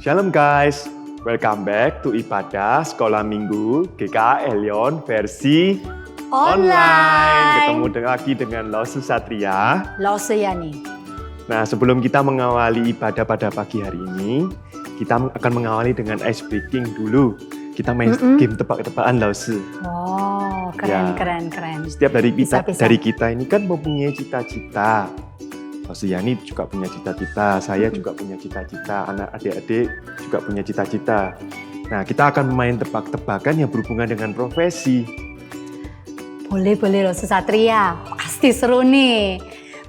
Shalom guys, welcome back to Ibadah Sekolah Minggu GKA Elion versi online. Ketemu lagi dengan Lause Satria. Lause Yani. Nah, sebelum kita mengawali ibadah pada pagi hari ini, kita akan mengawali dengan ice breaking dulu. Kita main game tebak-tebakan Lause. Oh, keren. Setiap Bisa. dari kita ini kan mempunyai cita-cita. Lause Yani juga punya cita-cita, saya juga punya cita-cita, anak adik-adik juga punya cita-cita. Nah, kita akan main tebak-tebakan yang berhubungan dengan profesi. Boleh Lause Satria. Pasti seru nih.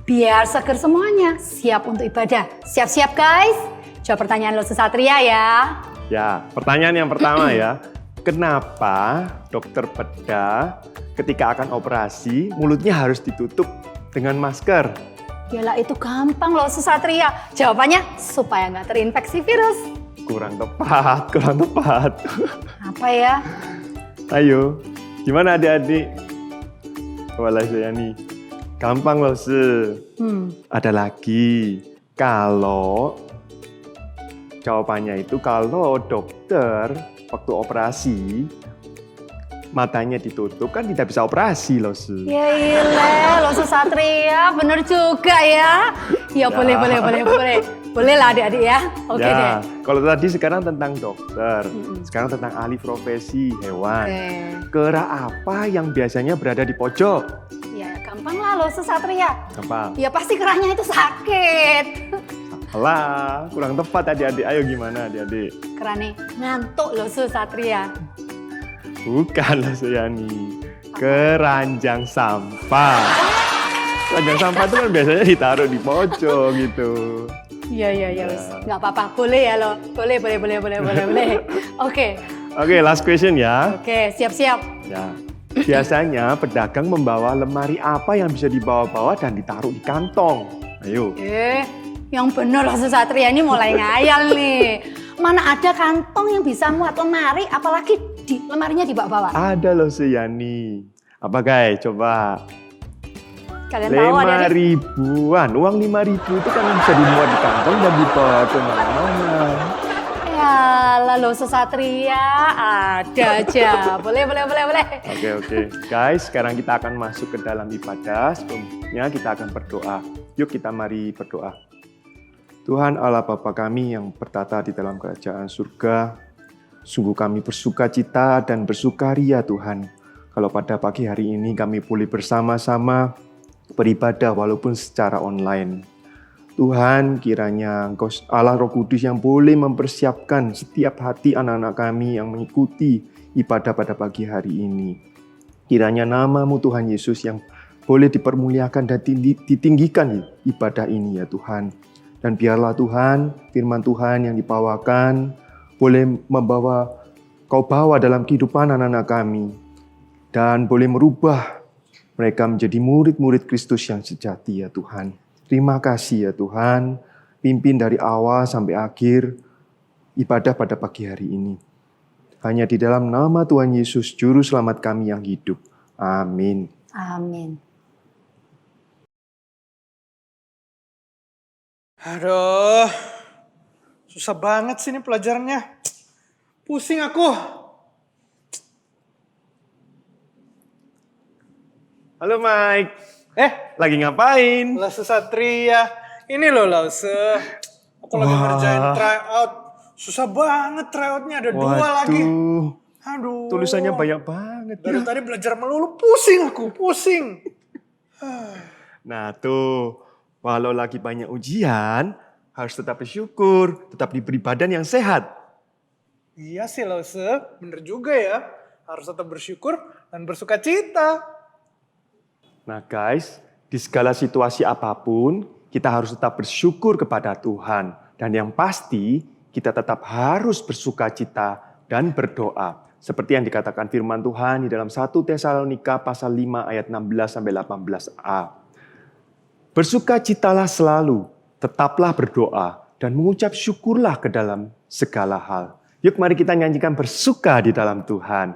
Biar seger semuanya. Siap untuk ibadah. Siap-siap guys. Jawab pertanyaan Lause Satria ya. Ya, pertanyaan yang pertama ya. Kenapa dokter bedah ketika akan operasi, mulutnya harus ditutup dengan masker? Yalah itu gampang Lause Satria. Jawabannya supaya nggak terinfeksi virus. Kurang tepat. Apa ya? Ayo, gimana adik-adik? Walah saya nih, gampang loh Ada lagi, kalau jawabannya itu kalau dokter waktu operasi matanya ditutup kan tidak bisa operasi loh Ya ilah, Lause Satria, bener juga ya. Ya boleh. Boleh lah adik-adik ya. Oke ya, deh. kalau tadi sekarang tentang dokter, sekarang tentang ahli profesi hewan. Kera apa yang biasanya berada di pojok? Ya gampang lah Lause Satria. Gampang. Ya pasti kerahnya itu sakit. Alah, kurang tepat adik-adik. Ayo gimana adik-adik? Kerane ngantuk Lause Satria. Bukan lah Yani. Keranjang sampah. Keranjang sampah itu kan biasanya ditaruh di pojok gitu. Iya, nggak apa-apa. Boleh ya lo. Boleh. Oke, last question ya. Oke, siap-siap. Ya. Biasanya pedagang membawa lemari apa yang bisa dibawa-bawa dan ditaruh di kantong? Ayo. Yang bener Lause Satria ini mulai ngayal nih. Mana ada kantong yang bisa muat lemari, apalagi lemarinya dibawa-bawa. Ada loh Yani. Apa guys? Coba. Kalian tahu ada 5 ribuan. Uang 5 ribu itu kan bisa dimuat di kantong dan dibawa ke mana-mana. Ya lah Lause Satria, ada aja. Boleh. Oke. Guys, sekarang kita akan masuk ke dalam ibadah. Sebelumnya kita akan berdoa. Yuk kita mari berdoa. Tuhan Allah Bapa kami yang bertata di dalam kerajaan surga, sungguh kami bersuka cita dan bersukaria Tuhan. Kalau pada pagi hari ini kami boleh bersama-sama beribadah walaupun secara online. Tuhan, kiranya Engkau Allah Roh Kudus yang boleh mempersiapkan setiap hati anak-anak kami yang mengikuti ibadah pada pagi hari ini. Kiranya nama-Mu Tuhan Yesus yang boleh dipermuliakan dan ditinggikan ibadah ini ya Tuhan. Dan biarlah Tuhan, firman Tuhan yang dibawakan boleh Kau bawa dalam kehidupan anak-anak kami. Dan boleh merubah mereka menjadi murid-murid Kristus yang sejati ya Tuhan. Terima kasih ya Tuhan, pimpin dari awal sampai akhir ibadah pada pagi hari ini. Hanya di dalam nama Tuhan Yesus, Juru Selamat kami yang hidup. Amin. Amin. Aduh, susah banget sih ini pelajarannya. Pusing aku. Halo Mike. Lagi ngapain? Lause Satria. Ini loh Lause. Aku lagi ngerjain tryout. Susah banget tryoutnya, ada 2 lagi. Aduh. Tulisannya banyak banget. Dari tadi belajar melulu, pusing aku, pusing. Nah tuh. Walau lagi banyak ujian, harus tetap bersyukur, tetap diberi badan yang sehat. Iya sih Lause, bener juga ya. Harus tetap bersyukur dan bersuka cita. Nah guys, di segala situasi apapun, kita harus tetap bersyukur kepada Tuhan. Dan yang pasti, kita tetap harus bersuka cita dan berdoa. Seperti yang dikatakan firman Tuhan di dalam 1 Tesalonika pasal 5 ayat 16-18a. Bersukacitalah selalu, tetaplah berdoa, dan mengucap syukurlah ke dalam segala hal. Yuk mari kita nyanyikan bersuka di dalam Tuhan.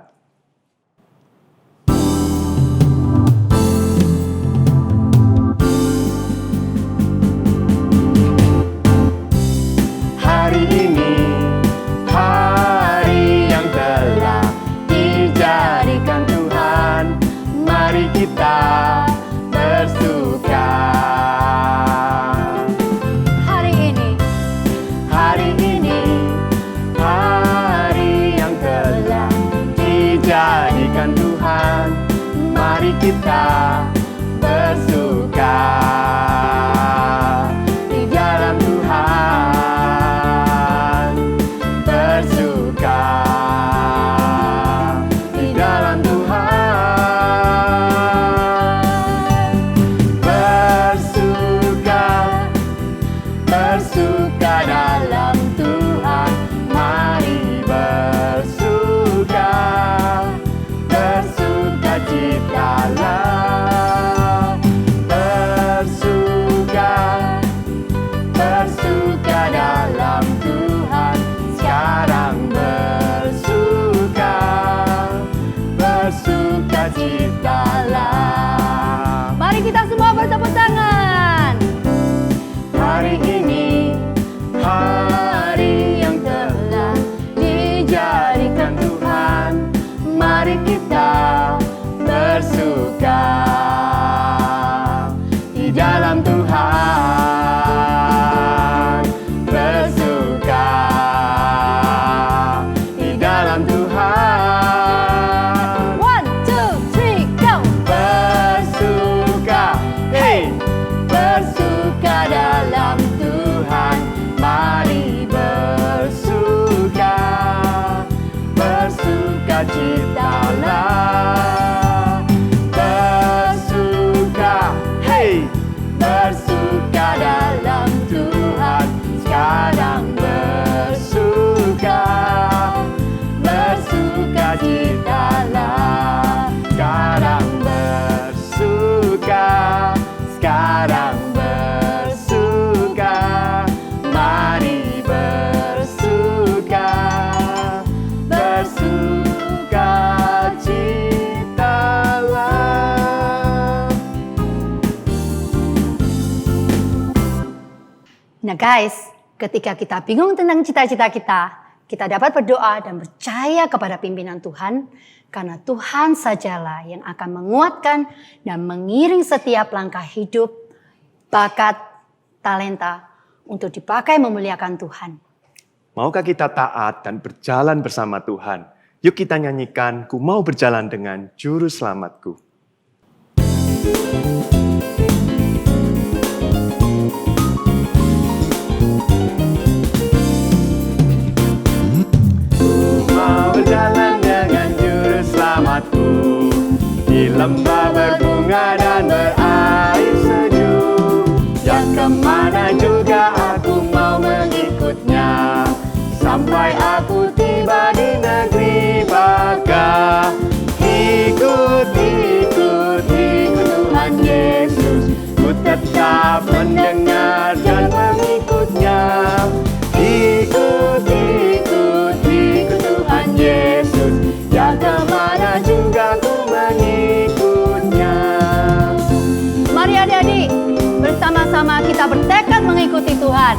tepuk tangan. Hari ini, hari yang telah dijadikan Tuhan. Mari kita bersuka di dalam Tuhan. Bersuka di dalam Tuhan. 1, 2, 3, go! Bersuka, hey! Bersuka dalam Tuhan. Mari bersuka, bersuka citalah. Bersuka, hey! Bersuka dalam Tuhan. Sekarang bersuka, bersuka citalah. Sekarang bersuka, sekarang bersuka. Mari bersuka, bersuka citalah. Nah guys, ketika kita bingung tentang cita-cita kita dapat berdoa dan percaya kepada pimpinan Tuhan, karena Tuhan sajalah yang akan menguatkan dan mengiring setiap langkah hidup, bakat, talenta untuk dipakai memuliakan Tuhan. Maukah kita taat dan berjalan bersama Tuhan? Yuk kita nyanyikan, ku mau berjalan dengan juru selamatku. Mau berjalan dengan juru selamatku di lembah berbunga dan berair sejuk. Yang kemana juga aku mau mengikutnya, sampai aku tiba di negeri baka. Ikut, ikut, ikut Tuhan Yesus, ku tetap mendengar dan mengikutnya. Ikut, ikut, ikut Tuhan Yesus, yang kemana juga ku mengikutnya. Mari adik-adik, bersama-sama kita bertekad mengikuti Tuhan.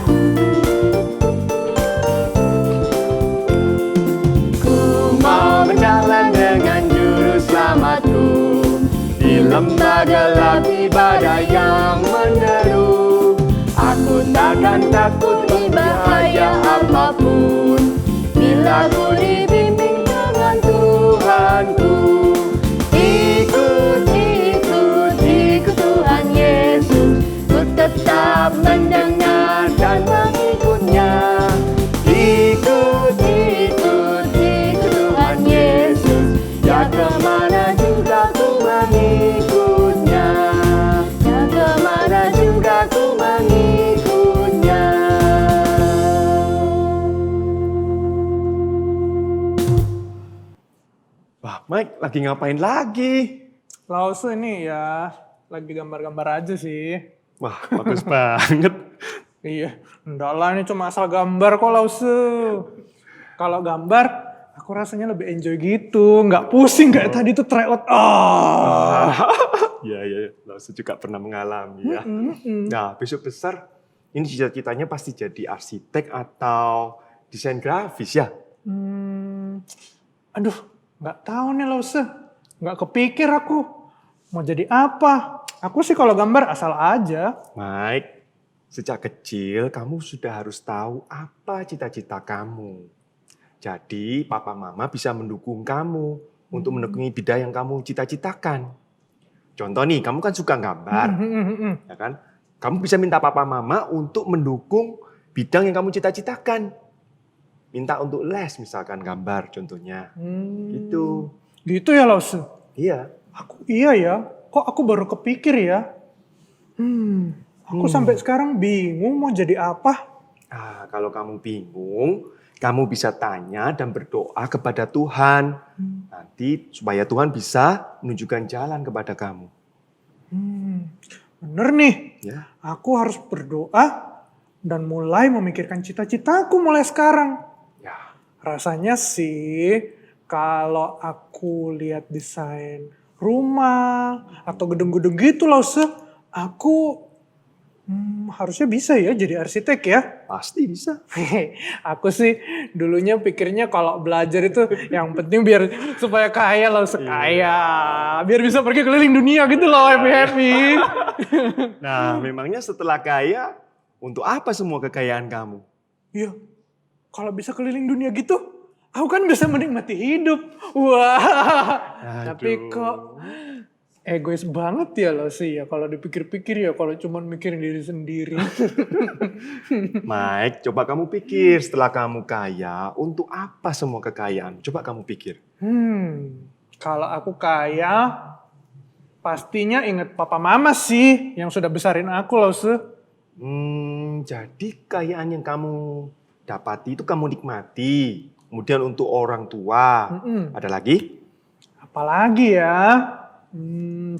Ku mau berjalan dengan juru selamatku di lembah gelap ibadah yang menderu. Aku takkan takut bahaya apapun, bila ku dibimbing dengan Tuhanku. Ikut, ikut, ikut Tuhan Yesus, ku tetap mendengar dan mengikutnya. Ikut, ikut, ikut Tuhan Yesus, ya kemana juga ku mengikutnya. Ya kemana juga ku mengikutnya. Wah, Mike lagi ngapain lagi? Lause ini ya, lagi gambar-gambar aja sih. Wah, bagus banget. Iya, enggak lah ini cuma asal gambar kok Lause. Kalau gambar, aku rasanya lebih enjoy gitu. Nggak pusing kayak tadi tuh tryout. Iya, iya, Lause juga pernah mengalami ya. Nah, besok besar ini cita-citanya pasti jadi arsitek atau desain grafis ya? Aduh, nggak tahu nih Lause. Nggak kepikir aku. Mau jadi apa? Aku sih kalau gambar asal aja. Mike, sejak kecil kamu sudah harus tahu apa cita-cita kamu. Jadi papa mama bisa mendukung kamu untuk mendukung bidang yang kamu cita-citakan. Contoh nih, kamu kan suka gambar, ya kan? Kamu bisa minta papa mama untuk mendukung bidang yang kamu cita-citakan. Minta untuk les misalkan gambar contohnya. Gitu. Gitu ya Lause? Iya. Iya ya, kok aku baru kepikir ya? Aku sampai sekarang bingung mau jadi apa. Kalau kamu bingung, kamu bisa tanya dan berdoa kepada Tuhan. Nanti supaya Tuhan bisa menunjukkan jalan kepada kamu. Bener nih, Ya. aku harus berdoa dan mulai memikirkan cita-citaku mulai sekarang. Ya. Rasanya sih kalau aku lihat desain rumah atau gedung-gedung gitu Lause, Aku harusnya bisa ya jadi arsitek ya. Pasti bisa. Aku sih dulunya pikirnya kalau belajar itu yang penting biar supaya kaya loh, sekaya. Biar bisa pergi keliling dunia gitu loh, happy-happy. Nah, memangnya setelah kaya, untuk apa semua kekayaan kamu? Iya, kalau bisa keliling dunia gitu, aku kan bisa menikmati hidup. Wah, tapi Aduh. kok egois banget ya lo sih ya kalau dipikir-pikir ya kalau cuma mikirin diri sendiri. Mike, coba kamu pikir setelah kamu kaya, untuk apa semua kekayaan? Coba kamu pikir. Kalau aku kaya, pastinya inget papa mama sih yang sudah besarin aku loh sih. Jadi kekayaan yang kamu dapati itu kamu nikmati. Kemudian untuk orang tua, ada lagi? Apalagi ya?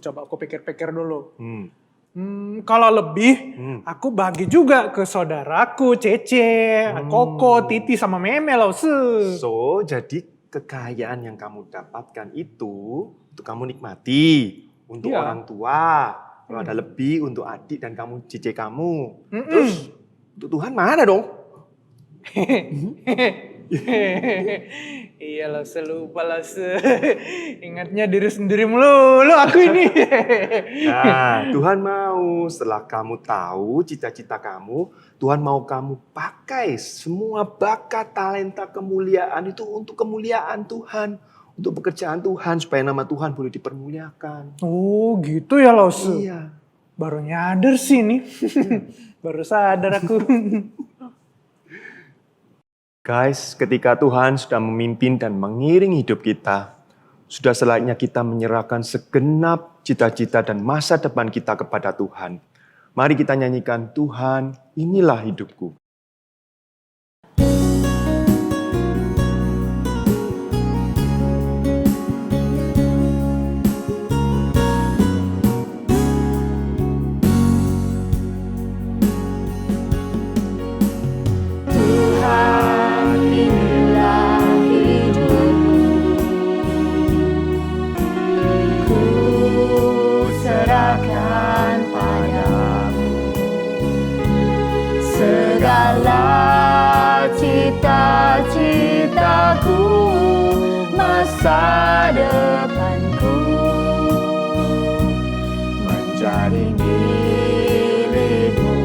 Coba aku pikir-pikir dulu. Kalau lebih, aku bagi juga ke saudaraku, Cece, Koko, Titi, sama Meme loh. So, jadi kekayaan yang kamu dapatkan itu untuk kamu nikmati. Untuk Iya. orang tua. Kalau ada lebih untuk adik dan kamu, cice kamu. Terus, untuk Tuhan mana dong? Iya lah, lupa lah. Ingatnya diri sendiri melulu aku ini. Nah, Tuhan mau setelah kamu tahu cita-cita kamu, Tuhan mau kamu pakai semua bakat, talenta, kemuliaan itu untuk kemuliaan Tuhan. Untuk pekerjaan Tuhan, supaya nama Tuhan boleh dipermuliakan. Oh gitu ya Los. Iya. Baru nyadar sih nih. Baru sadar aku. Guys, ketika Tuhan sudah memimpin dan mengiring hidup kita, sudah selayaknya kita menyerahkan segenap cita-cita dan masa depan kita kepada Tuhan. Mari kita nyanyikan, Tuhan, inilah hidupku. Cita-citaku, masa depanku menjadi milikmu.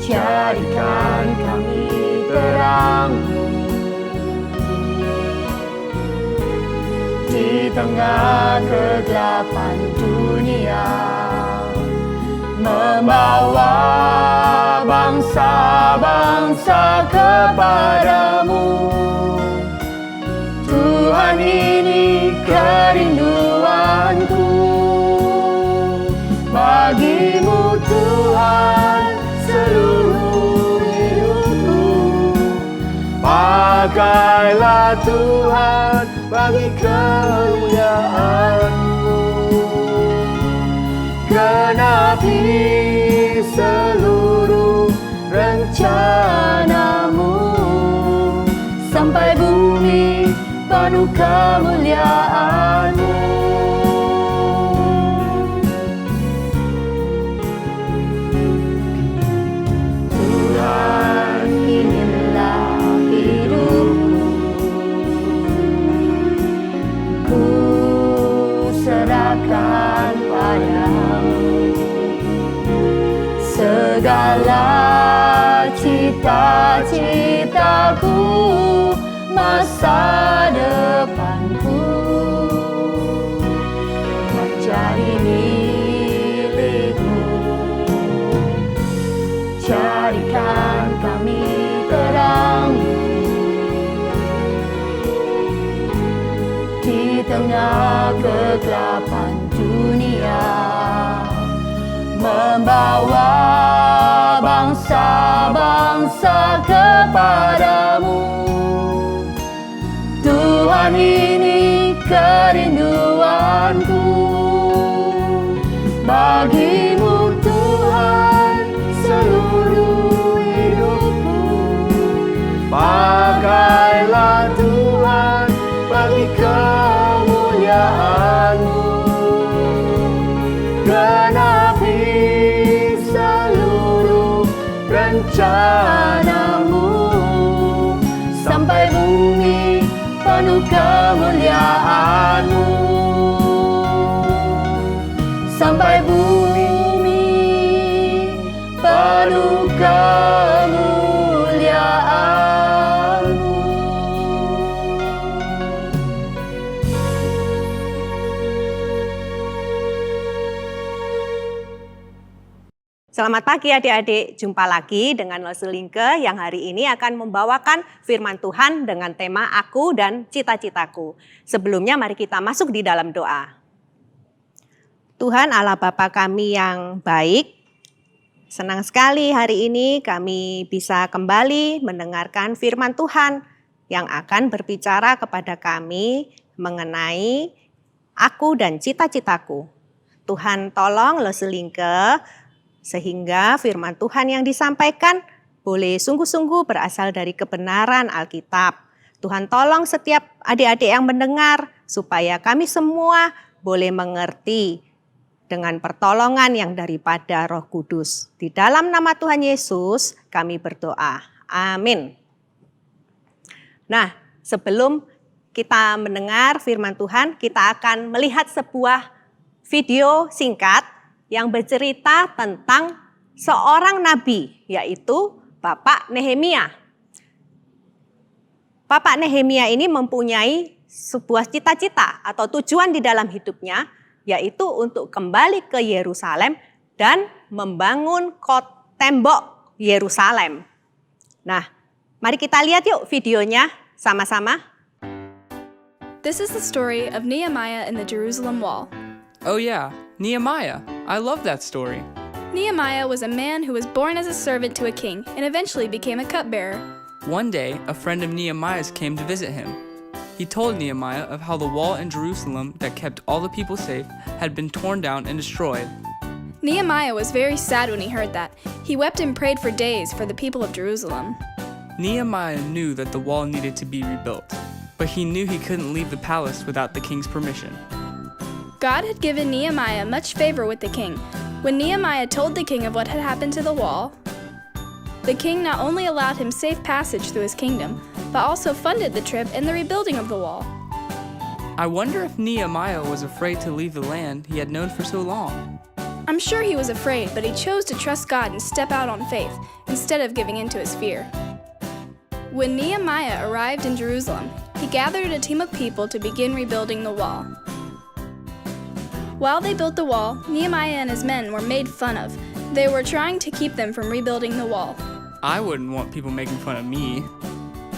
Jadikan kami terangmu di tengah kegelapan dunia, membawa bangsa-bangsa kepadamu. Tuhan, ini kerinduanku, bagimu Tuhan seluruh hidupku. Pakailah Tuhan bagi kemuliaan-Mu, genapi seluruh rencana-Mu, sampai bumi penuh kemuliaan-Mu. Tuhan, inilah hidupku, ku serahkan padamu segala cita-citaku, masa depanku menjadi milikmu. Jadikan kami terangmu di tengah kegelapan dunia, membawa bangsa-bangsa kepadamu. Tuhan, ini kerinduanku, bagimu Tuhan seluruh hidupku. Pakailah Tuhan bagi kemuliaan-Mu, rencanamu, sampai bumi penuh kemuliaanmu, sampai bumi penuh kemuliaanmu. Selamat pagi adik-adik, jumpa lagi dengan Loselingke yang hari ini akan membawakan firman Tuhan dengan tema Aku dan Cita-citaku. Sebelumnya mari kita masuk di dalam doa. Tuhan Allah Bapa kami yang baik, senang sekali hari ini kami bisa kembali mendengarkan firman Tuhan yang akan berbicara kepada kami mengenai aku dan cita-citaku. Tuhan tolong Loselingke sehingga firman Tuhan yang disampaikan boleh sungguh-sungguh berasal dari kebenaran Alkitab. Tuhan tolong setiap adik-adik yang mendengar supaya kami semua boleh mengerti dengan pertolongan yang daripada Roh Kudus. Di dalam nama Tuhan Yesus kami berdoa. Amin. Nah, sebelum kita mendengar firman Tuhan, kita akan melihat sebuah video singkat yang bercerita tentang seorang nabi, yaitu Bapak Nehemia. Bapak Nehemia ini mempunyai sebuah cita-cita atau tujuan di dalam hidupnya, yaitu untuk kembali ke Yerusalem dan membangun tembok Yerusalem. Nah, mari kita lihat yuk videonya sama-sama. This is the story of Nehemiah and the Jerusalem wall. Oh yeah, Nehemiah. I love that story. Nehemiah was a man who was born as a servant to a king and eventually became a cupbearer. One day, a friend of Nehemiah's came to visit him. He told Nehemiah of how the wall in Jerusalem that kept all the people safe had been torn down and destroyed. Nehemiah was very sad when he heard that. He wept and prayed for days for the people of Jerusalem. Nehemiah knew that the wall needed to be rebuilt, but he knew he couldn't leave the palace without the king's permission. God had given Nehemiah much favor with the king. When Nehemiah told the king of what had happened to the wall, the king not only allowed him safe passage through his kingdom, but also funded the trip and the rebuilding of the wall. I wonder if Nehemiah was afraid to leave the land he had known for so long. I'm sure he was afraid, but he chose to trust God and step out on faith instead of giving in to his fear. When Nehemiah arrived in Jerusalem, he gathered a team of people to begin rebuilding the wall. While they built the wall, Nehemiah and his men were made fun of. They were trying to keep them from rebuilding the wall. I wouldn't want people making fun of me.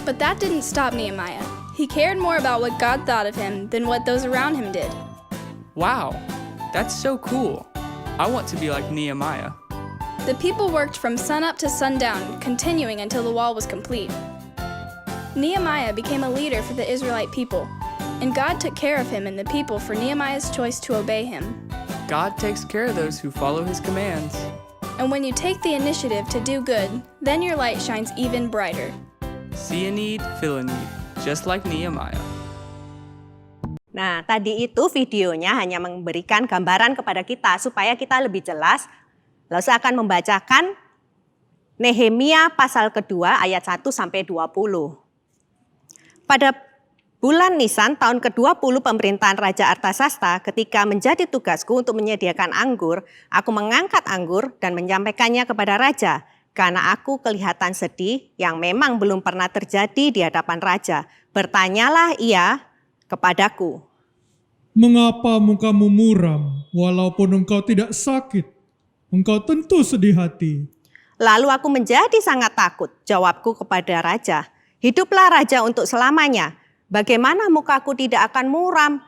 But that didn't stop Nehemiah. He cared more about what God thought of him than what those around him did. Wow, that's so cool. I want to be like Nehemiah. The people worked from sunup to sundown, continuing until the wall was complete. Nehemiah became a leader for the Israelite people, and God took care of him and the people for Nehemiah's choice to obey him. God takes care of those who follow his commands. And when you take the initiative to do good, then your light shines even brighter. See a need, fill a need, just like Nehemiah. Nah, tadi itu videonya hanya memberikan gambaran kepada kita supaya kita lebih jelas. Lalu saya akan membacakan Nehemia pasal kedua ayat 1 sampai 20. Pada bulan Nisan tahun ke-20 pemerintahan Raja Artasasta, ketika menjadi tugasku untuk menyediakan anggur, aku mengangkat anggur dan menyampaikannya kepada raja, karena aku kelihatan sedih yang memang belum pernah terjadi di hadapan raja. Bertanyalah ia kepadaku, "Mengapa mukamu muram, walaupun engkau tidak sakit? Engkau tentu sedih hati." Lalu aku menjadi sangat takut. Jawabku kepada raja, "Hiduplah raja untuk selamanya. Bagaimana mukaku tidak akan muram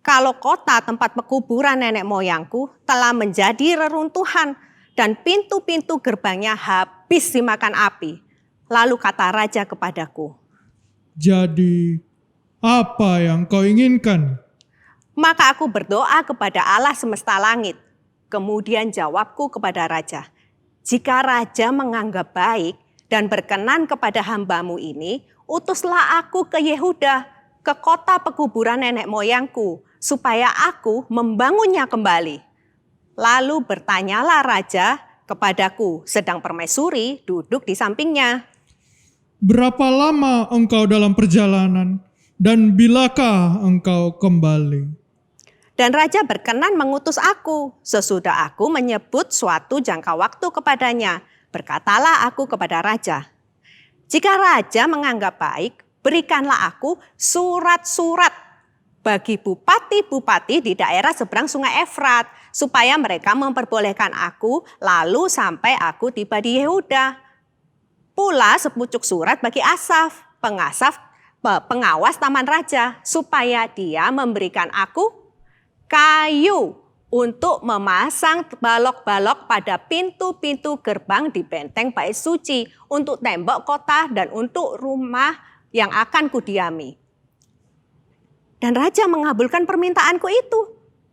kalau kota tempat pekuburan nenek moyangku telah menjadi reruntuhan dan pintu-pintu gerbangnya habis dimakan api?" Lalu kata raja kepadaku, "Jadi, apa yang kau inginkan?" Maka aku berdoa kepada Allah semesta langit. Kemudian jawabku kepada raja, "Jika raja menganggap baik dan berkenan kepada hambamu ini, utuslah aku ke Yehuda, ke kota pekuburan nenek moyangku, supaya aku membangunnya kembali." Lalu bertanyalah raja kepadaku, sedang permaisuri duduk di sampingnya. Berapa lama engkau dalam perjalanan, dan bilakah engkau kembali? Dan raja berkenan mengutus aku. Sesudah aku menyebut suatu jangka waktu kepadanya, berkatalah aku kepada raja, jika raja menganggap baik, berikanlah aku surat-surat bagi bupati-bupati di daerah seberang sungai Efrat, supaya mereka memperbolehkan aku lalu sampai aku tiba di Yehuda. Pula sepucuk surat bagi Asaf, pengawas taman raja, supaya dia memberikan aku kayu untuk memasang balok-balok pada pintu-pintu gerbang di benteng bait suci, untuk tembok kota dan untuk rumah yang akan kudiami. Dan raja mengabulkan permintaanku itu,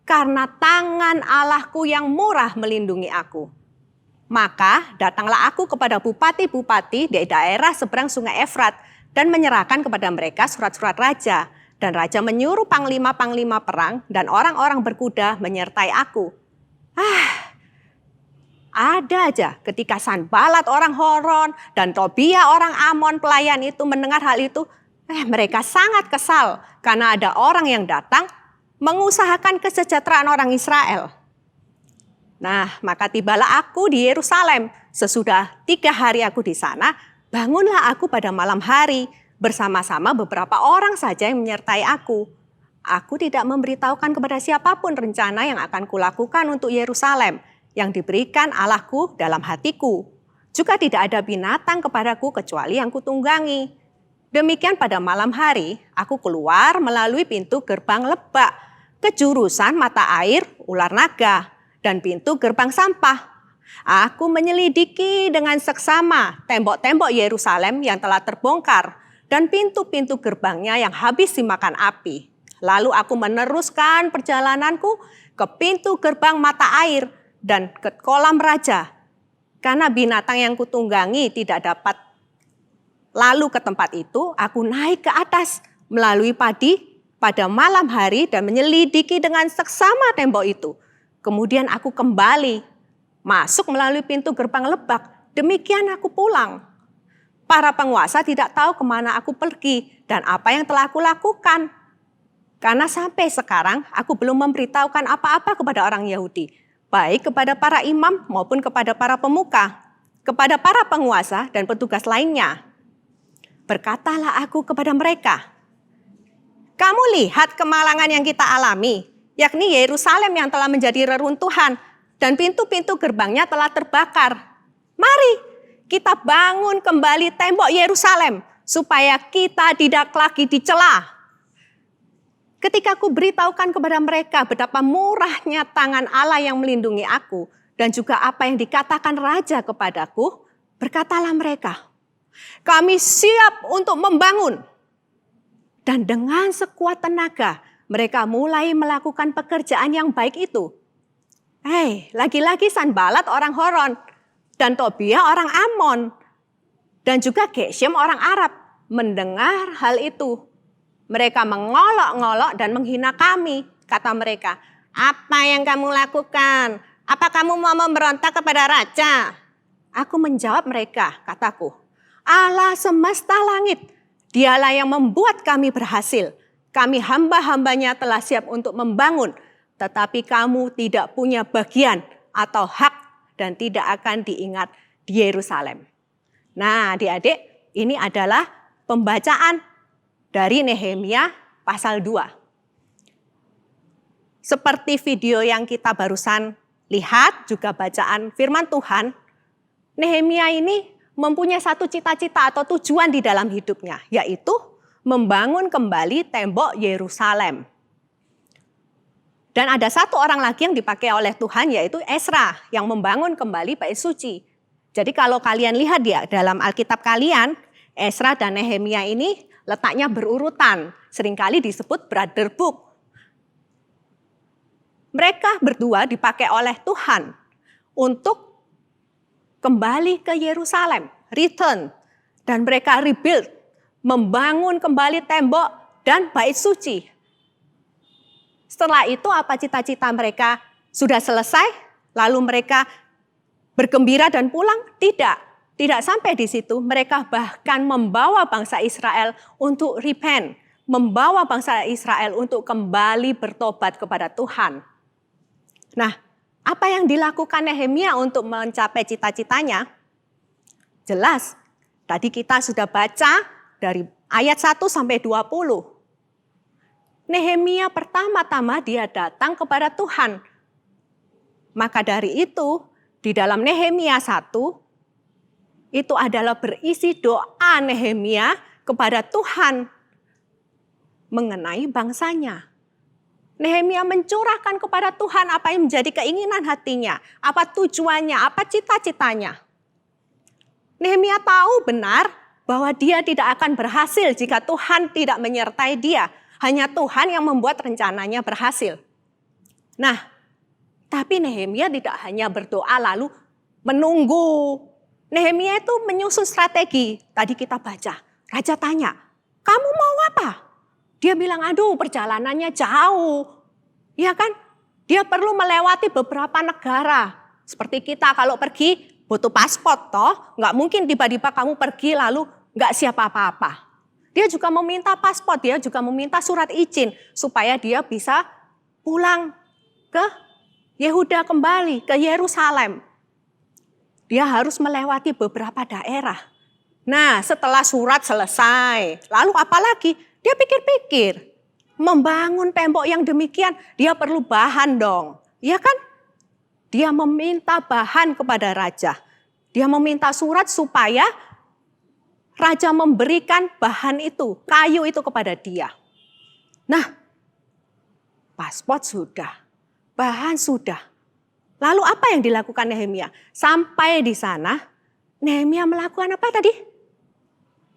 karena tangan Allahku yang murah melindungi aku. Maka datanglah aku kepada bupati-bupati di daerah seberang sungai Efrat dan menyerahkan kepada mereka surat-surat raja. Dan raja menyuruh panglima-panglima perang dan orang-orang berkuda menyertai aku. Ada aja ketika Sanbalat orang Horon dan Tobia orang Amon pelayan itu mendengar hal itu, mereka sangat kesal karena ada orang yang datang mengusahakan kesejahteraan orang Israel. Nah, maka tibalah aku di Yerusalem. Sesudah 3 hari aku di sana, bangunlah aku pada malam hari bersama-sama beberapa orang saja yang menyertai aku. Aku tidak memberitahukan kepada siapapun rencana yang akan kulakukan untuk Yerusalem yang diberikan Allahku dalam hatiku. Juga tidak ada binatang kepadaku kecuali yang kutunggangi. Demikian pada malam hari, aku keluar melalui pintu gerbang lebak ke jurusan mata air ular naga dan pintu gerbang sampah. Aku menyelidiki dengan seksama tembok-tembok Yerusalem yang telah terbongkar dan pintu-pintu gerbangnya yang habis dimakan api. Lalu aku meneruskan perjalananku ke pintu gerbang mata air dan ke kolam raja. Karena binatang yang kutunggangi tidak dapat lalu ke tempat itu, aku naik ke atas melalui padi pada malam hari dan menyelidiki dengan seksama tembok itu. Kemudian aku kembali masuk melalui pintu gerbang lebak. Demikian aku pulang. Para penguasa tidak tahu kemana aku pergi dan apa yang telah aku lakukan. Karena sampai sekarang aku belum memberitahukan apa-apa kepada orang Yahudi, baik kepada para imam maupun kepada para pemuka, kepada para penguasa dan petugas lainnya. Berkatalah aku kepada mereka, kamu lihat kemalangan yang kita alami, yakni Yerusalem yang telah menjadi reruntuhan dan pintu-pintu gerbangnya telah terbakar. Mari kita bangun kembali tembok Yerusalem supaya kita tidak lagi dicela. Ketika aku beritahukan kepada mereka betapa murahnya tangan Allah yang melindungi aku dan juga apa yang dikatakan raja kepadaku, berkatalah mereka, kami siap untuk membangun. Dan dengan sekuat tenaga mereka mulai melakukan pekerjaan yang baik itu. Lagi-lagi Sanbalat orang Horon dan Tobia orang Amon, dan juga Geshem orang Arab mendengar hal itu. Mereka mengolok-ngolok dan menghina kami. Kata mereka, apa yang kamu lakukan? Apa kamu mau memberontak kepada raja? Aku menjawab mereka, kataku, Allah semesta langit, dialah yang membuat kami berhasil. Kami hamba-hambanya telah siap untuk membangun, tetapi kamu tidak punya bagian atau hak dan tidak akan diingat di Yerusalem. Nah, adik-adik, ini adalah pembacaan dari Nehemia pasal 2. Seperti video yang kita barusan lihat, juga bacaan firman Tuhan, Nehemia ini mempunyai satu cita-cita atau tujuan di dalam hidupnya, yaitu membangun kembali tembok Yerusalem. Dan ada satu orang lagi yang dipakai oleh Tuhan, yaitu Ezra, yang membangun kembali bait suci. Jadi kalau kalian lihat di dalam Alkitab kalian, Ezra dan Nehemia ini letaknya berurutan, seringkali disebut brother book. Mereka berdua dipakai oleh Tuhan untuk kembali ke Yerusalem, return, dan mereka rebuild, membangun kembali tembok dan bait suci. Setelah itu apa cita-cita mereka sudah selesai, lalu mereka bergembira dan pulang? Tidak. Tidak sampai di situ. Mereka bahkan membawa bangsa Israel untuk repent. Membawa bangsa Israel untuk kembali bertobat kepada Tuhan. Nah, apa yang dilakukan Nehemia untuk mencapai cita-citanya? Jelas, tadi kita sudah baca dari ayat 1 sampai 20. Nehemia pertama-tama dia datang kepada Tuhan. Maka dari itu, di dalam Nehemia 1, itu adalah berisi doa Nehemia kepada Tuhan mengenai bangsanya. Nehemia mencurahkan kepada Tuhan apa yang menjadi keinginan hatinya, apa tujuannya, apa cita-citanya. Nehemia tahu benar bahwa dia tidak akan berhasil jika Tuhan tidak menyertai dia. Hanya Tuhan yang membuat rencananya berhasil. Nah, tapi Nehemia tidak hanya berdoa lalu menunggu. Nehemia itu menyusun strategi. Tadi kita baca, raja tanya, kamu mau apa? Dia bilang, aduh perjalanannya jauh. Ya kan? Dia perlu melewati beberapa negara. Seperti kita kalau pergi butuh paspor toh. Nggak mungkin tiba-tiba kamu pergi lalu nggak siap apa-apa. Dia juga meminta paspor, dia juga meminta surat izin. Supaya dia bisa pulang ke Yehuda kembali, ke Yerusalem. Dia harus melewati beberapa daerah. Nah setelah surat selesai, lalu apa lagi? Dia pikir-pikir, membangun tembok yang demikian, dia perlu bahan dong. Ya kan? Dia meminta bahan kepada raja. Dia meminta surat supaya raja memberikan bahan itu, kayu itu kepada dia. Nah, paspor sudah, bahan sudah. Lalu apa yang dilakukan Nehemia? Sampai di sana, Nehemia melakukan apa tadi?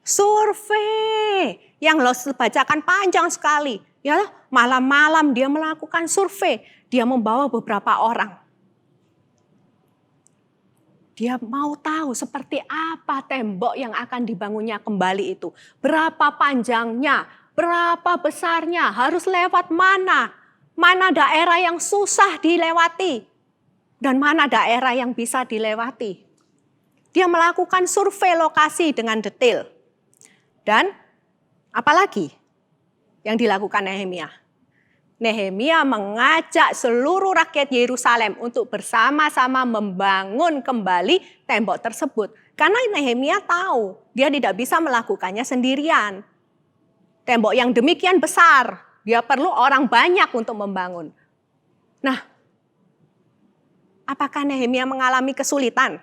Survei. Yang lo bacakan panjang sekali. Ya, malam-malam dia melakukan survei. Dia membawa beberapa orang. Dia mau tahu seperti apa tembok yang akan dibangunnya kembali itu. Berapa panjangnya, berapa besarnya, harus lewat mana. Mana daerah yang susah dilewati. Dan mana daerah yang bisa dilewati. Dia melakukan survei lokasi dengan detail. Dan apalagi yang dilakukan Nehemia? Nehemia mengajak seluruh rakyat Yerusalem untuk bersama-sama membangun kembali tembok tersebut. Karena Nehemia tahu dia tidak bisa melakukannya sendirian. Tembok yang demikian besar, dia perlu orang banyak untuk membangun. Nah, apakah Nehemia mengalami kesulitan?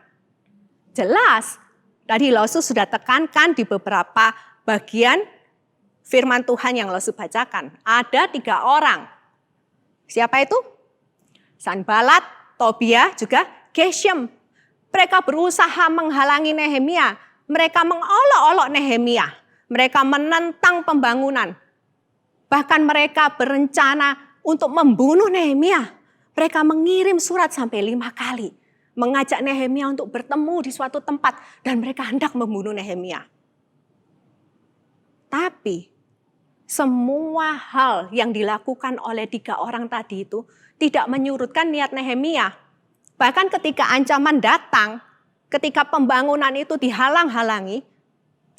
Jelas, tadi Losu sudah tekankan di beberapa bagian firman Tuhan yang Losu bacakan. Ada 3 orang. Siapa itu? Sanbalat, Tobia, juga Geshem. Mereka berusaha menghalangi Nehemia. Mereka mengolok-olok Nehemia. Mereka menentang pembangunan. Bahkan mereka berencana untuk membunuh Nehemia. Mereka mengirim surat sampai 5 kali. Mengajak Nehemia untuk bertemu di suatu tempat. Dan mereka hendak membunuh Nehemia. Tapi semua hal yang dilakukan oleh 3 orang tadi itu tidak menyurutkan niat Nehemia. Bahkan ketika ancaman datang, ketika pembangunan itu dihalang-halangi,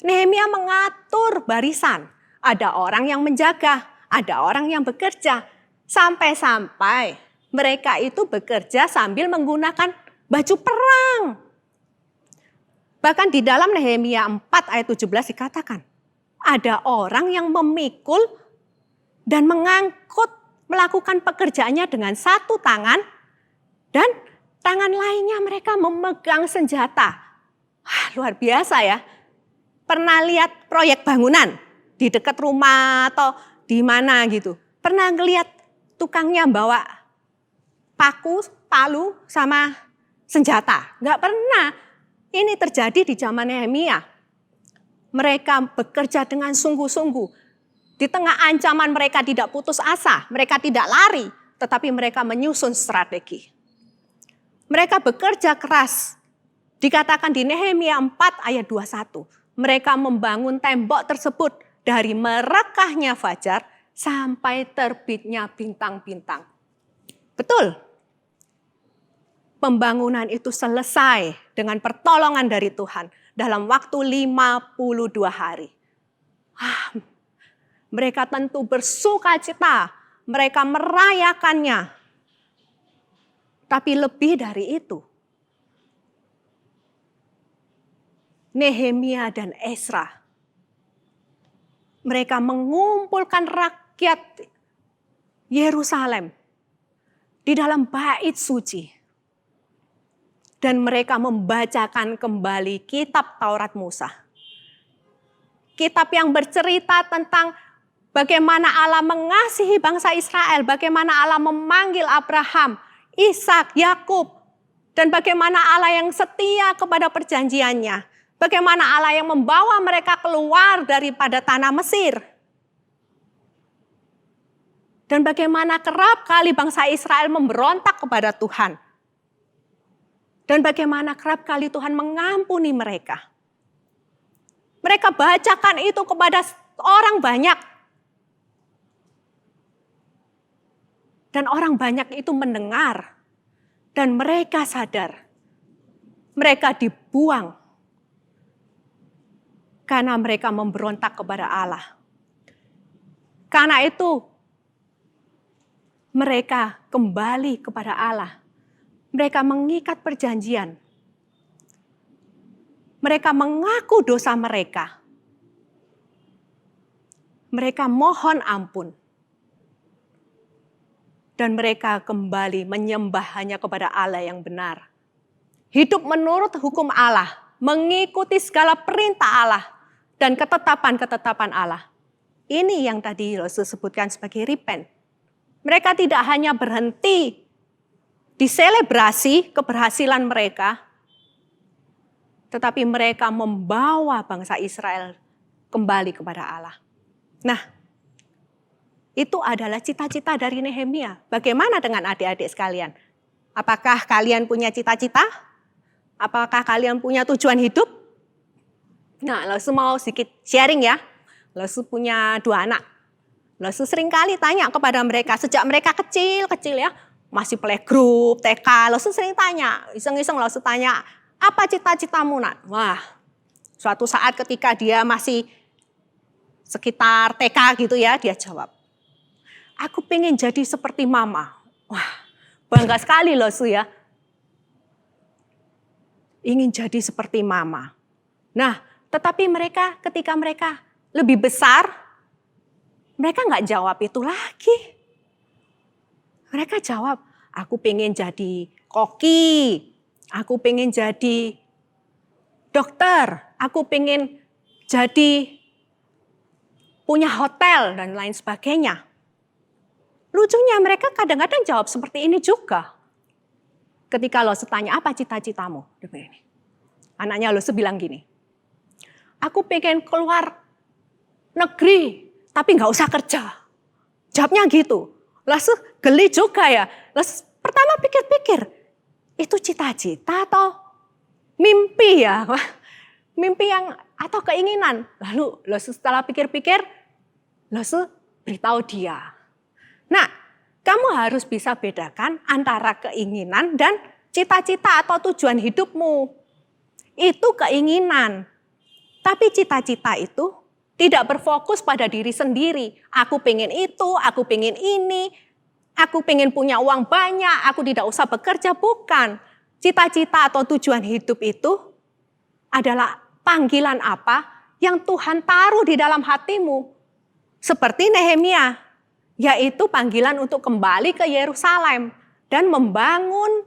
Nehemia mengatur barisan. Ada orang yang menjaga, ada orang yang bekerja. Sampai-sampai mereka itu bekerja sambil menggunakan baju perang. Bahkan di dalam Nehemia 4 ayat 17 dikatakan, ada orang yang memikul dan mengangkut, melakukan pekerjaannya dengan 1 tangan, dan tangan lainnya mereka memegang senjata. Luar biasa ya. Pernah lihat proyek bangunan di dekat rumah atau di mana gitu? Pernah ngelihat tukangnya bawa paku, palu sama senjata? Nggak pernah. Ini terjadi di zaman Nehemia. Mereka bekerja dengan sungguh-sungguh. Di tengah ancaman mereka tidak putus asa, mereka tidak lari, tetapi mereka menyusun strategi. Mereka bekerja keras. Dikatakan di Nehemia 4 ayat 21, mereka membangun tembok tersebut dari merekahnya fajar sampai terbitnya bintang-bintang. Betul. pembangunan itu selesai dengan pertolongan dari Tuhan dalam waktu 52 hari. Mereka tentu bersuka cita, mereka merayakannya. Tapi lebih dari itu, Nehemia dan Ezra, mereka mengumpulkan rakyat Yerusalem di dalam bait suci. Dan mereka membacakan kembali kitab Taurat Musa. Kitab yang bercerita tentang bagaimana Allah mengasihi bangsa Israel, bagaimana Allah memanggil Abraham, Ishak, Yakub, dan bagaimana Allah yang setia kepada perjanjiannya. Bagaimana Allah yang membawa mereka keluar daripada tanah Mesir. Dan bagaimana kerap kali bangsa Israel memberontak kepada Tuhan. Dan bagaimana kerap kali Tuhan mengampuni mereka. Mereka bacakan itu kepada orang banyak. Dan orang banyak itu mendengar. Dan mereka sadar. Mereka dibuang. Karena mereka memberontak kepada Allah. Karena itu, mereka kembali kepada Allah. Mereka mengikat perjanjian. Mereka mengaku dosa mereka. Mereka mohon ampun. Dan mereka kembali menyembah hanya kepada Allah yang benar. Hidup menurut hukum Allah, mengikuti segala perintah Allah dan ketetapan-ketetapan Allah. Ini yang tadi Rasul sebutkan sebagai repent. Mereka tidak hanya berhenti diselebrasi keberhasilan mereka, tetapi mereka membawa bangsa Israel kembali kepada Allah. Nah, itu adalah cita-cita dari Nehemia. Bagaimana dengan adik-adik sekalian? Apakah kalian punya cita-cita? Apakah kalian punya tujuan hidup? Nah, Lasu mau sedikit sharing ya. Lasu punya 2 anak. Lasu sering kali tanya kepada mereka, sejak mereka kecil ya, masih playgroup, TK, Lasu sering tanya, iseng-iseng Lasu tanya, apa cita-citamu nak? Wah, suatu saat ketika dia masih sekitar TK gitu ya, dia jawab, aku pengen jadi seperti mama. Wah, bangga sekali Lasu ya. Ingin jadi seperti mama. Nah, tetapi mereka ketika mereka lebih besar, mereka nggak jawab itu lagi. Mereka jawab, aku pengen jadi koki, aku pengen jadi dokter, aku pengen jadi punya hotel dan lain sebagainya. Lucunya mereka kadang-kadang jawab seperti ini juga. Ketika Lasu tanya, apa cita-citamu? Anaknya Lasu bilang gini, aku pengen keluar negeri, tapi nggak usah kerja. Jawabnya gitu. Lalu geli juga ya. Lalu pertama pikir-pikir, itu cita-cita atau mimpi ya? Mimpi yang atau keinginan. Lalu setelah pikir-pikir, lalu beritahu dia. Nah, kamu harus bisa bedakan antara keinginan dan cita-cita atau tujuan hidupmu. Itu keinginan. Tapi cita-cita itu tidak berfokus pada diri sendiri. Aku pengen itu, aku pengen ini, aku pengen punya uang banyak, aku tidak usah bekerja, bukan. Cita-cita atau tujuan hidup itu adalah panggilan apa yang Tuhan taruh di dalam hatimu. Seperti Nehemia, yaitu panggilan untuk kembali ke Yerusalem dan membangun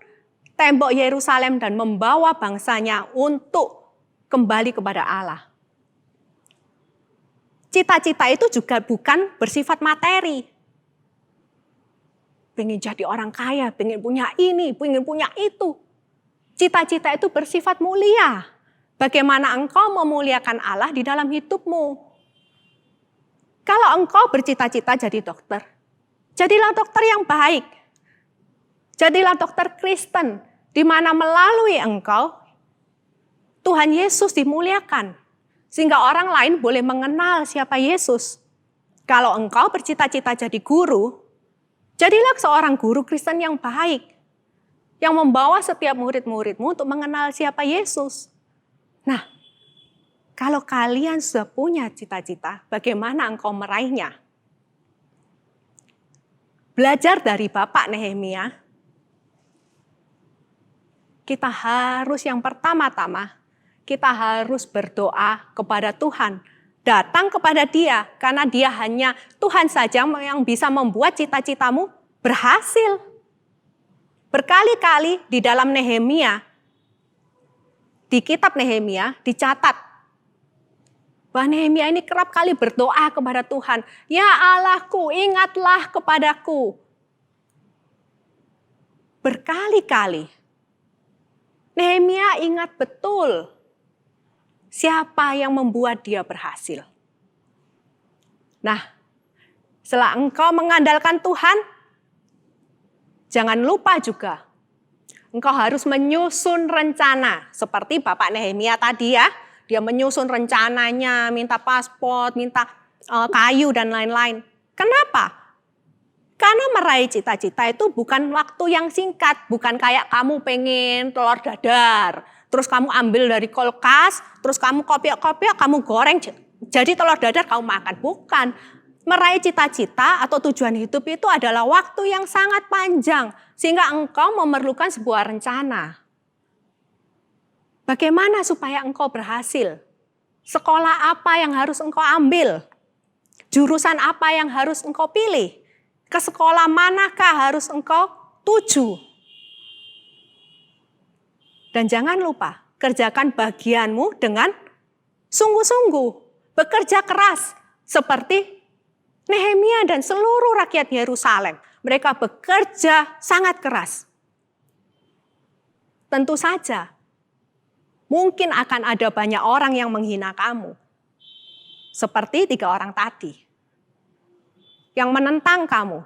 tembok Yerusalem dan membawa bangsanya untuk kembali kepada Allah. Cita-cita itu juga bukan bersifat materi. Pengen jadi orang kaya, pengen punya ini, pengen punya itu. Cita-cita itu bersifat mulia. Bagaimana engkau memuliakan Allah di dalam hidupmu. Kalau engkau bercita-cita jadi dokter, jadilah dokter yang baik. Jadilah dokter Kristen, di mana melalui engkau, Tuhan Yesus dimuliakan. Sehingga orang lain boleh mengenal siapa Yesus. Kalau engkau bercita-cita jadi guru, jadilah seorang guru Kristen yang baik. yang membawa setiap murid-muridmu untuk mengenal siapa Yesus. Nah, kalau kalian sudah punya cita-cita, bagaimana engkau meraihnya? Belajar dari Bapak Nehemia, kita harus yang pertama-tama, kita harus berdoa kepada Tuhan. Datang kepada Dia, karena Dia hanya Tuhan saja yang bisa membuat cita-citamu berhasil. Berkali-kali di dalam Nehemia, di kitab Nehemia dicatat bahwa Nehemia ini kerap kali berdoa kepada Tuhan. Ya Allahku, ingatlah kepadaku. Berkali-kali. Nehemia ingat betul siapa yang membuat dia berhasil. Nah, setelah engkau mengandalkan Tuhan, jangan lupa juga, engkau harus menyusun rencana. Seperti Bapak Nehemia tadi ya, dia menyusun rencananya, minta paspor, minta kayu dan lain-lain. Kenapa? Karena meraih cita-cita itu bukan waktu yang singkat. Bukan kayak kamu pengen telur dadar, terus kamu ambil dari kulkas, terus kamu kopiok-kopiok, kamu goreng, jadi telur dadar kamu makan. Bukan. Meraih cita-cita atau tujuan hidup itu adalah waktu yang sangat panjang. Sehingga engkau memerlukan sebuah rencana. Bagaimana supaya engkau berhasil? Sekolah apa yang harus engkau ambil? Jurusan apa yang harus engkau pilih? Ke sekolah manakah harus engkau tuju? Dan jangan lupa, kerjakan bagianmu dengan sungguh-sungguh. Bekerja keras seperti Nehemia dan seluruh rakyat Yerusalem. Mereka bekerja sangat keras. Tentu saja, mungkin akan ada banyak orang yang menghina kamu. Seperti 3 orang tadi. Yang menentang kamu.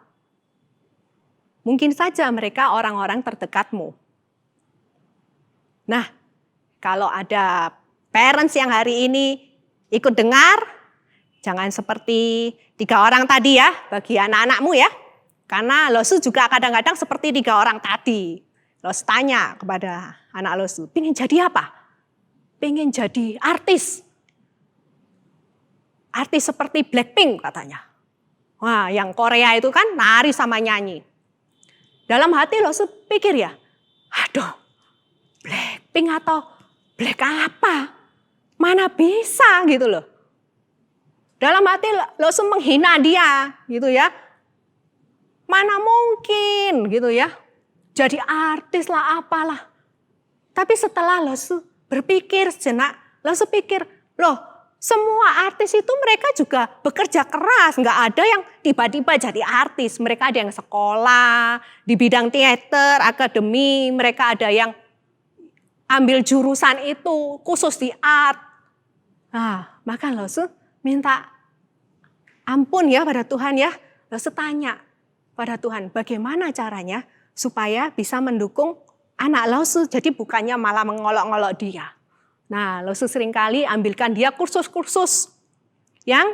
Mungkin saja mereka orang-orang terdekatmu. Nah, kalau ada parents yang hari ini ikut dengar, jangan seperti 3 orang tadi ya, bagi anak-anakmu ya. Karena Losu juga kadang-kadang seperti 3 orang tadi. Losu tanya kepada anak Losu, pengen jadi apa? Pengen jadi artis. Artis seperti Blackpink katanya. Wah, yang Korea itu kan nari sama nyanyi. Dalam hati Losu pikir ya, aduh, Blackpink atau Black apa? Mana bisa gitu loh. Dalam hati Losu menghina dia gitu ya. Mana mungkin gitu ya. Jadi artis lah apalah. Tapi setelah Losu berpikir sejenak, Losu pikir, loh semua artis itu mereka juga bekerja keras. Nggak ada yang tiba-tiba jadi artis. Mereka ada yang sekolah, di bidang teater, akademi. Mereka ada yang ambil jurusan itu, khusus di art. Nah, maka Losu minta ampun ya pada Tuhan ya. Losu tanya pada Tuhan, bagaimana caranya supaya bisa mendukung anak Losu. Jadi bukannya malah mengolok-olok dia. Nah, Losu seringkali ambilkan dia kursus-kursus yang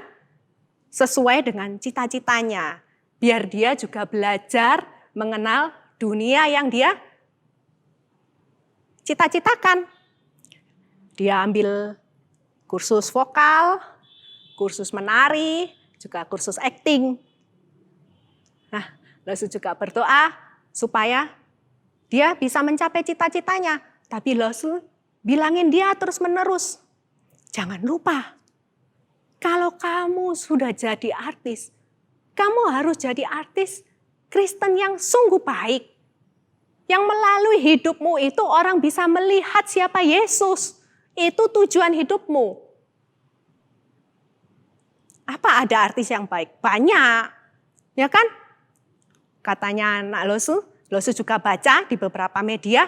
sesuai dengan cita-citanya. Biar dia juga belajar mengenal dunia yang dia cita-citakan. Dia ambil kursus vokal, kursus menari, juga kursus acting. Nah, Losu juga berdoa supaya dia bisa mencapai cita-citanya. Tapi Losu bilangin dia terus-menerus, jangan lupa, kalau kamu sudah jadi artis, kamu harus jadi artis Kristen yang sungguh baik. Yang melalui hidupmu itu orang bisa melihat siapa Yesus. Itu tujuan hidupmu. Apa ada artis yang baik? Banyak. Ya kan? Katanya anak Losu, Losu juga baca di beberapa media,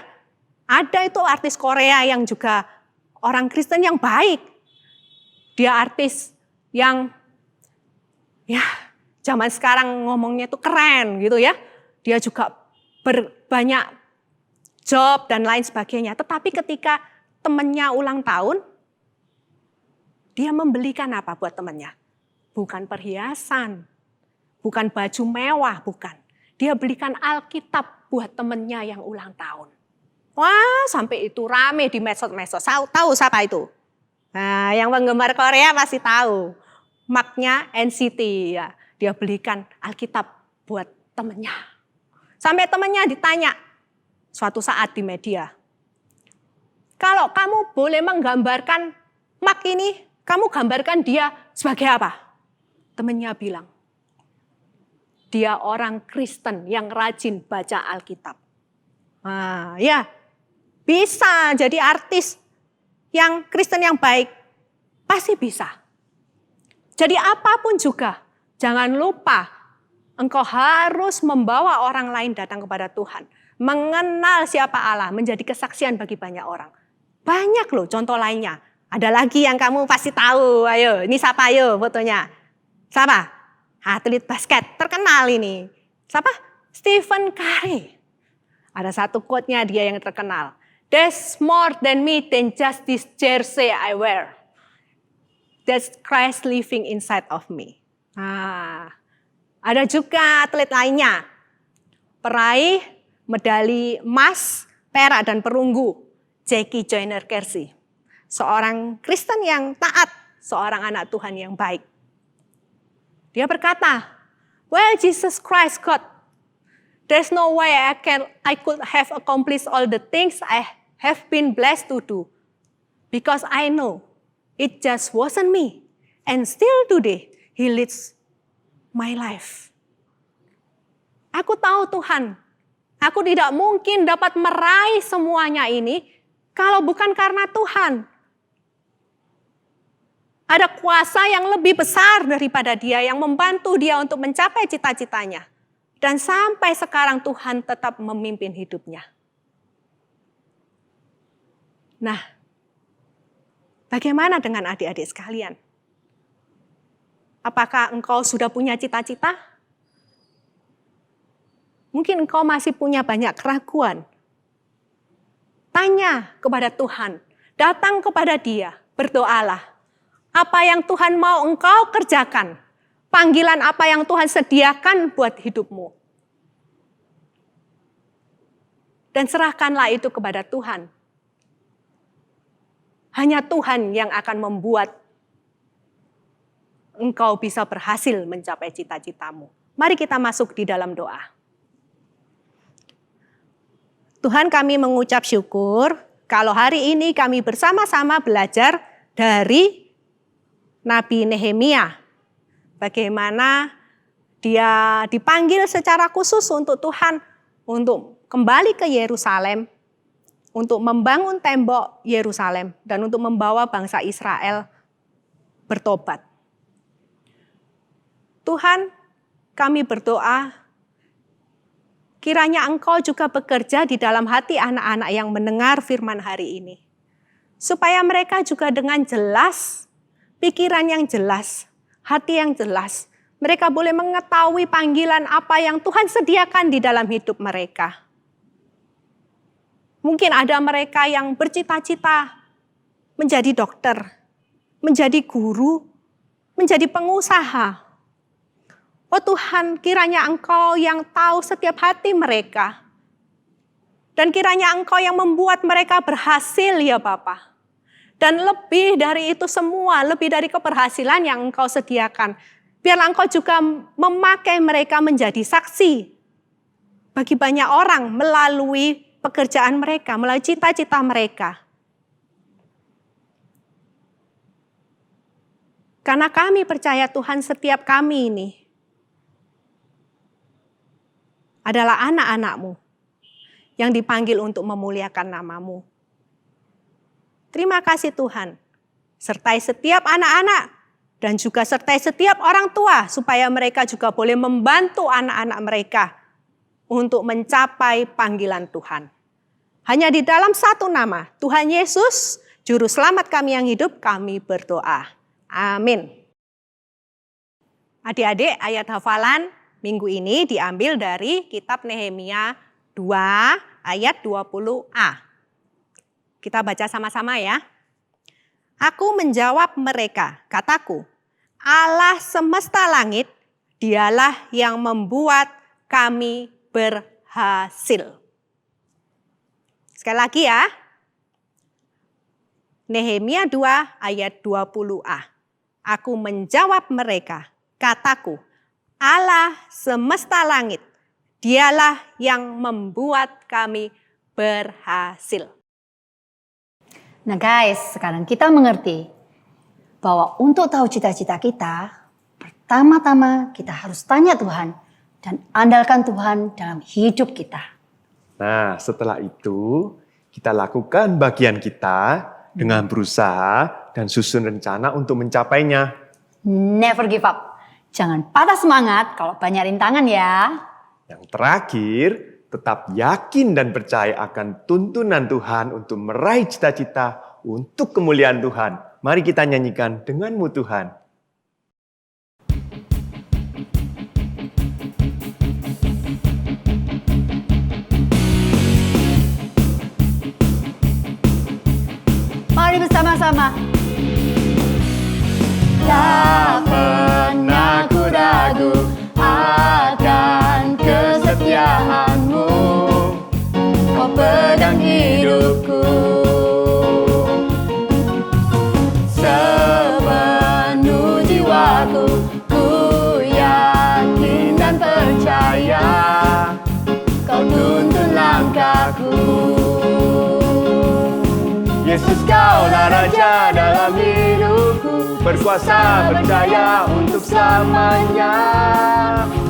ada itu artis Korea yang juga orang Kristen yang baik. Dia artis yang ya zaman sekarang ngomongnya itu keren gitu ya. Dia juga banyak job dan lain sebagainya. Tetapi ketika temannya ulang tahun, dia membelikan apa buat temannya? Bukan perhiasan, bukan baju mewah, bukan. dia belikan Alkitab buat temennya yang ulang tahun. Wah, sampai itu rame di medsos-medsos. Tahu siapa itu? Nah, yang penggemar Korea pasti tahu. Mark-nya NCT ya. Dia belikan Alkitab buat temennya. Sampai temennya ditanya suatu saat di media. Kalau kamu boleh menggambarkan Mark ini, kamu gambarkan dia sebagai apa? Temennya bilang, dia orang Kristen yang rajin baca Alkitab. Nah, ya, bisa jadi artis yang Kristen yang baik. Pasti bisa. Jadi apapun juga, jangan lupa engkau harus membawa orang lain datang kepada Tuhan. Mengenal siapa Allah, menjadi kesaksian bagi banyak orang. Banyak loh contoh lainnya. Ada lagi yang kamu pasti tahu. Ayo, ini siapa ayo fotonya? Siapa? Atlet basket terkenal ini. Siapa? Stephen Curry. Ada satu quote-nya dia yang terkenal. There's more than me than just this jersey I wear. That's Christ living inside of me. Nah, ada juga atlet lainnya. Peraih medali emas, perak, dan perunggu. Jackie Joyner Kersee. Seorang Kristen yang taat, seorang anak Tuhan yang baik. Dia berkata, well, Jesus Christ God, there's no way I could have accomplished all the things I have been blessed to do. Because I know it just wasn't me. And still today, He leads my life. Aku tahu Tuhan, aku tidak mungkin dapat meraih semuanya ini kalau bukan karena Tuhan. Ada kuasa yang lebih besar daripada dia yang membantu dia untuk mencapai cita-citanya. Dan sampai sekarang Tuhan tetap memimpin hidupnya. Nah, bagaimana dengan adik-adik sekalian? Apakah engkau sudah punya cita-cita? Mungkin engkau masih punya banyak keraguan. Tanya kepada Tuhan, datang kepada Dia, berdoalah. Apa yang Tuhan mau engkau kerjakan? Panggilan apa yang Tuhan sediakan buat hidupmu? Dan serahkanlah itu kepada Tuhan. Hanya Tuhan yang akan membuat engkau bisa berhasil mencapai cita-citamu. Mari kita masuk di dalam doa. Tuhan, kami mengucap syukur kalau hari ini kami bersama-sama belajar dari Nabi Nehemia. Bagaimana dia dipanggil secara khusus untuk Tuhan untuk kembali ke Yerusalem, untuk membangun tembok Yerusalem, dan untuk membawa bangsa Israel bertobat. Tuhan, kami berdoa, kiranya Engkau juga bekerja di dalam hati anak-anak yang mendengar firman hari ini. Supaya mereka juga dengan jelas, pikiran yang jelas, hati yang jelas, mereka boleh mengetahui panggilan apa yang Tuhan sediakan di dalam hidup mereka. Mungkin ada mereka yang bercita-cita menjadi dokter, menjadi guru, menjadi pengusaha. Oh Tuhan, kiranya Engkau yang tahu setiap hati mereka. Dan kiranya Engkau yang membuat mereka berhasil ya Bapa. Dan lebih dari itu semua, lebih dari keberhasilan yang Engkau sediakan. Biarlah Engkau juga memakai mereka menjadi saksi bagi banyak orang melalui pekerjaan mereka, melalui cita-cita mereka. Karena kami percaya Tuhan, setiap kami ini adalah anak-anak-Mu yang dipanggil untuk memuliakan nama-Mu. Terima kasih Tuhan, sertai setiap anak-anak dan juga sertai setiap orang tua supaya mereka juga boleh membantu anak-anak mereka untuk mencapai panggilan Tuhan. Hanya di dalam satu nama, Tuhan Yesus, Juru Selamat kami yang hidup, kami berdoa. Amin. Adik-adik, ayat hafalan minggu ini diambil dari kitab Nehemia 2 ayat 20a. Kita baca sama-sama ya. Aku menjawab mereka, kataku, Allah semesta langit, dialah yang membuat kami berhasil. Sekali lagi ya. Nehemia 2 ayat 20a. Aku menjawab mereka, kataku, Allah semesta langit, dialah yang membuat kami berhasil. Nah guys, sekarang kita mengerti bahwa untuk tahu cita-cita kita, pertama-tama kita harus tanya Tuhan dan andalkan Tuhan dalam hidup kita. Nah, setelah itu kita lakukan bagian kita dengan berusaha dan susun rencana untuk mencapainya. Never give up. Jangan patah semangat kalau banyak rintangan ya. Yang terakhir, tetap yakin dan percaya akan tuntunan Tuhan untuk meraih cita-cita untuk kemuliaan Tuhan. Mari kita nyanyikan denganmu Tuhan. Mari bersama-sama. Tak pernah ku ragu akan kesetiaan-Mu. Kau pegang hidupku. Sepenuh jiwaku, ku yakin dan percaya. Kau tuntun langkahku. Yesus, Kaulah Raja dalam hidupku, berkuasa berjaya untuk selamanya.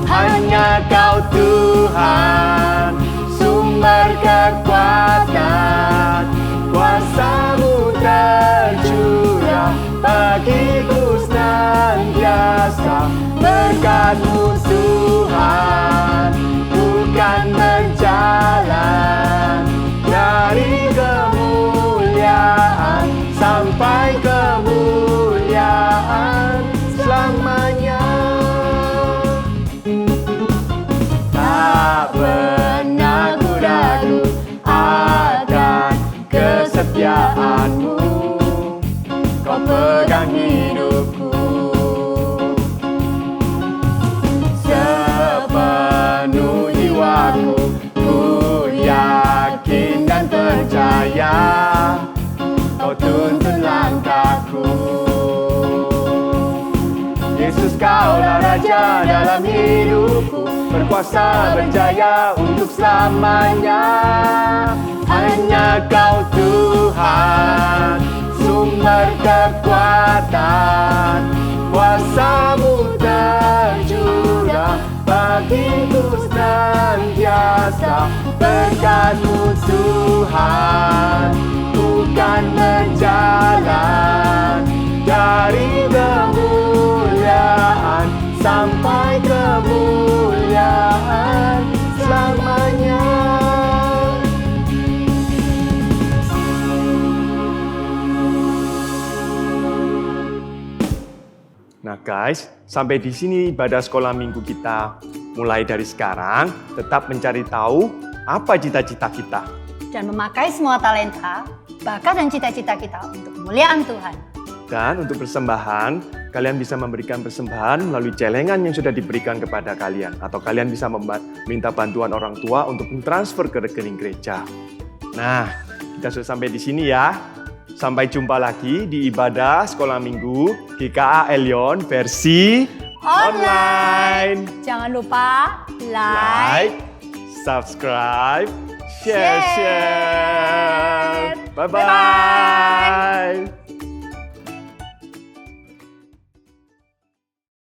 Hanya Kau Tuhan, sumber kekuatan, kuasa-Mu tercurah bagiku senantiasa. Berkat-Mu Tuhan, bukan berjalan dari kemuliaan sampai kemuliaan selamanya. Tak pernah ku ragu akan kesetiaan-Mu. Kau pegang hidupku. Sepenuh jiwaku, ku yakin dan percaya. Kau tuntun langkahku. Yesus, Kaulah Raja dalam hidupku, berkuasa berjaya untuk selamanya. Hanya Kau Tuhan, sumber kekuatan, kuasa-Mu tercurah bagiku senantiasa. Berkat-Mu Tuhan, bukan berjalan dari kemuliaan sampai kemuliaan selamanya. Nah guys, sampai di sini ibadah sekolah minggu kita. Mulai dari sekarang, tetap mencari tahu apa cita-cita kita. Dan memakai semua talenta, bakat dan cita-cita kita untuk kemuliaan Tuhan. Dan untuk persembahan, kalian bisa memberikan persembahan melalui celengan yang sudah diberikan kepada kalian. Atau kalian bisa minta bantuan orang tua untuk mentransfer ke rekening gereja. Nah, kita sudah sampai di sini ya. Sampai jumpa lagi di ibadah sekolah minggu GKA Elion versi online. Jangan lupa like, subscribe, share. Bye-bye. Bye-bye.